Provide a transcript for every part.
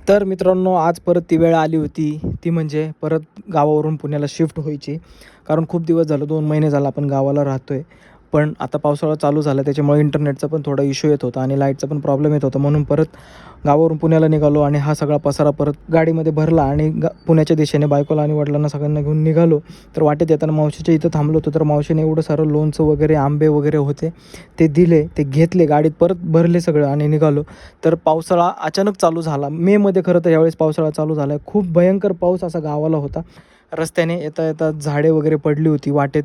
तर मित्रांनो, आज परत ती वेळ आली होती. ती म्हणजे परत गावावरून पुण्याला शिफ्ट व्हायची. कारण खूप दिवस झालं, 2 महिने झालं आपण गावाला राहतोय. पण आता पावसाळा चालू झाला, त्याच्यामुळे इंटरनेटचा पण थोडा इश्यू येत होता आणि लाईटचा पण प्रॉब्लेम येत होता. म्हणून परत गावावरून पुण्याला निघालो आणि हा सगळा पसारा परत गाडीमध्ये भरला आणि पुण्याच्या दिशेने बायकोला आणि वडिलांना सगळ्यांना घेऊन निघालो. तर वाटेत येताना मावशीच्या इथं थांबलो होतो. तर मावशीने एवढं सारं लोणचं वगैरे, आंबे वगैरे होते, ते दिले, ते घेतले, गाडीत परत भरले सगळं आणि निघालो. तर पावसाळा अचानक चालू झाला. मेमध्ये खरं तर यावेळेस पावसाळा चालू झाला आहे. खूप भयंकर पाऊस असा गावाला होता. रस्त्याने येता-येता झाडे वगैरे पडली होती वाटेत.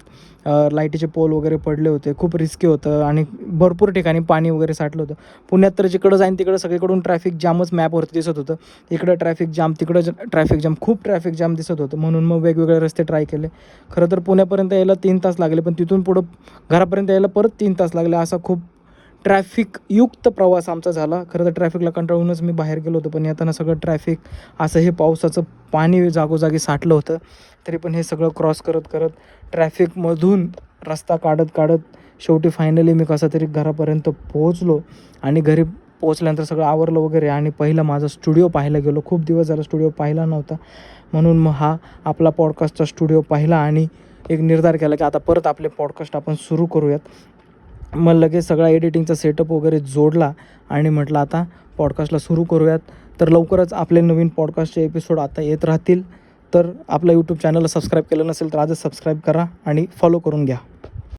लाईटीचे पोल वगैरे पडले होते. खूप रिस्की होतं आणि भरपूर ठिकाणी पाणी वगैरे साठलं होतं. पुण्यात तर जिकडं जाईन तिकडं सगळीकडून ट्रॅफिक जामच मॅपवरती दिसत होतं. इकडं ट्रॅफिक जाम, तिकडं ट्रॅफिक जाम, खूप ट्रॅफिक जाम दिसत होतं. म्हणून मग वेगवेगळे रस्ते ट्राय केले. खरं तर पुण्यापर्यंत यायला 3 तास लागले, पण तिथून पुढं घरापर्यंत यायला परत 3 तास लागले. असा खूप ट्रॅफिकयुक्त प्रवास आमचा झाला. खरं तर ट्रॅफिकला कंटाळूनच मी बाहेर गेलो होतो, पण येताना सगळं ट्रॅफिक, असं हे पावसाचं पाणी जागोजागी साठलं होतं. तरी पण हे सगळं क्रॉस करत ट्रॅफिकमधून रस्ता काढत शेवटी फायनली मी कसा तरी घरापर्यंत पोहोचलो आणि घरी पोहोचल्यानंतर सगळं आवरलं वगैरे आणि पहिला माझा स्टुडिओ पाहायला गेलो. खूप दिवस झाला स्टुडिओ पाहिला नव्हता. म्हणून मग हा आपला पॉडकास्टचा स्टुडिओ पाहिला आणि एक निर्धार केला की आता परत आपले पॉडकास्ट आपण सुरू करूयात. मग लगेच सगळा एडिटिंगचा सेटअप वगैरे जोडला आणि म्हटलं आता पॉडकास्टला सुरू करूयात. तर लवकरच आपले नवीन पॉडकास्टचे एपिसोड आता येत राहतील. तर आपलं यूट्यूब चॅनलला सबस्क्राईब केलं नसेल तर आजच सबस्क्राईब करा आणि फॉलो करून घ्या.